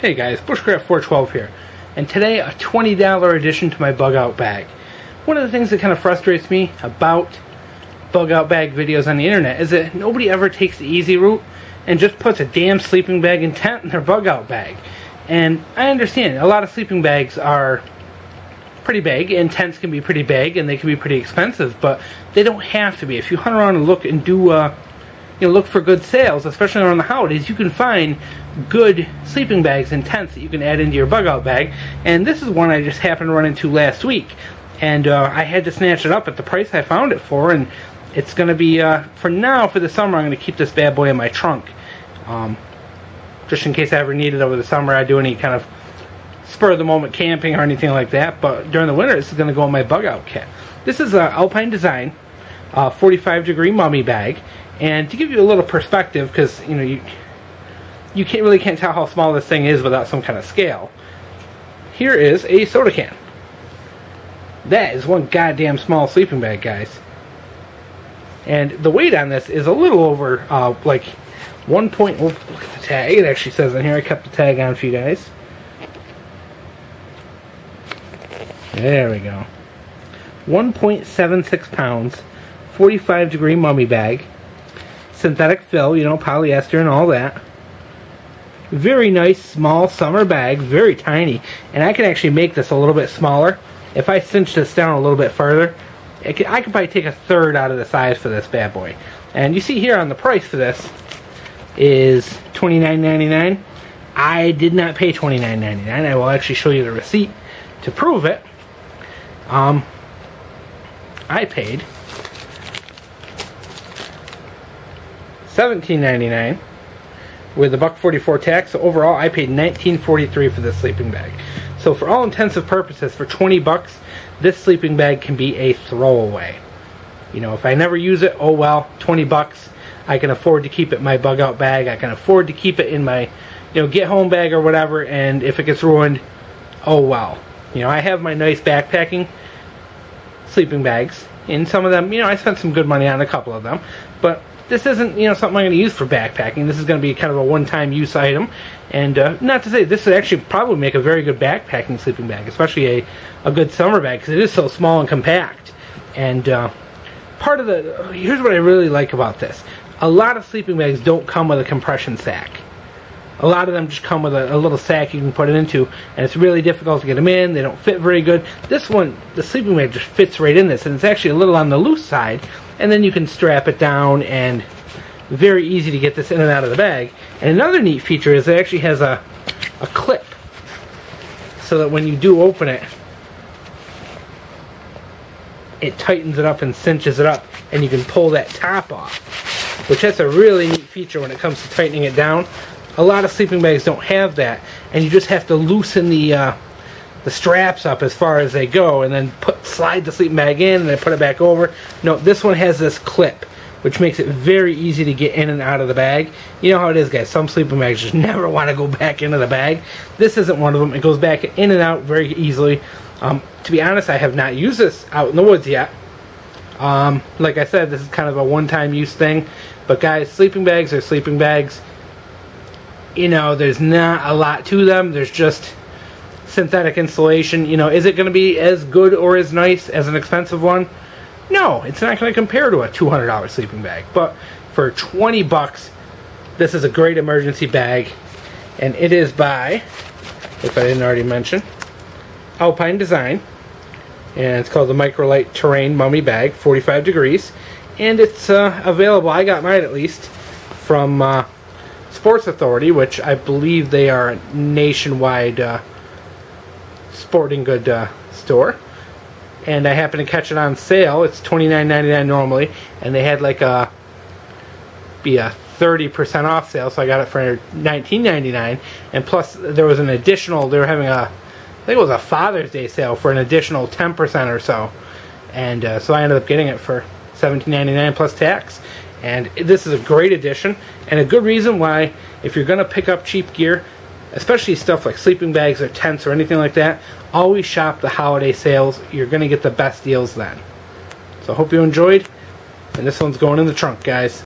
Hey guys, Bushcraft412 here, and today a $20 addition to my bug out bag. One of the things that kind of frustrates me about bug out bag videos on the internet is that nobody ever takes the easy route and just puts a damn sleeping bag and tent in their bug out bag. And I understand, a lot of sleeping bags are pretty big, and tents can be pretty big, and they can be pretty expensive, but they don't have to be. If you hunt around and look and do look for good sales, especially around the holidays, you can find good sleeping bags and tents that you can add into your bug out bag. And this is one I just happened to run into last week, and I had to snatch it up at the price I found it for. And it's going to be for now, for the summer, I'm going to keep this bad boy in my trunk, just in case I ever need it over the summer. I do any kind of spur of the moment camping or anything like that. But during the winter, this is going to go in my bug out kit. This is a Alpine Design 45-degree mummy bag. And to give you a little perspective, because you can't tell how small this thing is without some kind of scale. Here is a soda can. That is one goddamn small sleeping bag, guys. And the weight on this is a little over like 1 point. Oh, look at the tag. It actually says in here. I kept the tag on for you guys. There we go. 1.76 pounds, 45-degree mummy bag. Synthetic fill, polyester and all that. Very nice small summer bag, very tiny. And I can actually make this a little bit smaller. If I cinch this down a little bit further, I could probably take a third out of the size for this bad boy. And you see here on the price for this is $29.99. I did not pay $29.99. I will actually show you the receipt to prove it. I paid $17.99 with a $1.44 tax. So overall, I paid $19.43 for this sleeping bag. So for all intensive purposes, for 20 bucks, this sleeping bag can be a throwaway. If I never use it, oh well, 20 bucks. I can afford to keep it in my bug out bag. I can afford to keep it in my, get home bag or whatever. And if it gets ruined, oh well. I have my nice backpacking sleeping bags. And some of them, I spent some good money on a couple of them. But this isn't, something I'm going to use for backpacking. This is going to be kind of a one-time use item. And not to say, this would actually probably make a very good backpacking sleeping bag, especially a good summer bag, because it is so small and compact. And here's what I really like about this. A lot of sleeping bags don't come with a compression sack. A lot of them just come with a little sack you can put it into, and it's really difficult to get them in. They don't fit very good. This one, the sleeping bag just fits right in this, and it's actually a little on the loose side, and then you can strap it down, and very easy to get this in and out of the bag. And another neat feature is it actually has a clip, so that when you do open it, it tightens it up and cinches it up, and you can pull that top off, which that's a really neat feature when it comes to tightening it down. A lot of sleeping bags don't have that, and you just have to loosen the straps up as far as they go, and then slide the sleeping bag in, and then put it back over. No, this one has this clip, which makes it very easy to get in and out of the bag. You know how it is, guys. Some sleeping bags just never want to go back into the bag. This isn't one of them. It goes back in and out very easily. To be honest, I have not used this out in the woods yet. Like I said, this is kind of a one-time use thing. But guys, sleeping bags are sleeping bags. There's not a lot to them. There's just synthetic insulation. Is it going to be as good or as nice as an expensive one? No, it's not going to compare to a $200 sleeping bag. But for 20 bucks, this is a great emergency bag. And it is by, if I didn't already mention, Alpine Design. And it's called the ultra-lite Terrain Mummy Bag, 45 degrees. And it's available, I got mine at least, from Sports Authority, which I believe they are a nationwide sporting good store. And I happened to catch it on sale. It's $29.99 normally, and they had like a 30% off sale, so I got it for $19.99. And plus, there was an additional. They were having I think it was a Father's Day sale for an additional 10% or so, and so I ended up getting it for $17.99 plus tax. And this is a great addition, and a good reason why, if you're going to pick up cheap gear, especially stuff like sleeping bags or tents or anything like that, always shop the holiday sales. You're going to get the best deals then. So I hope you enjoyed, and this one's going in the trunk, guys.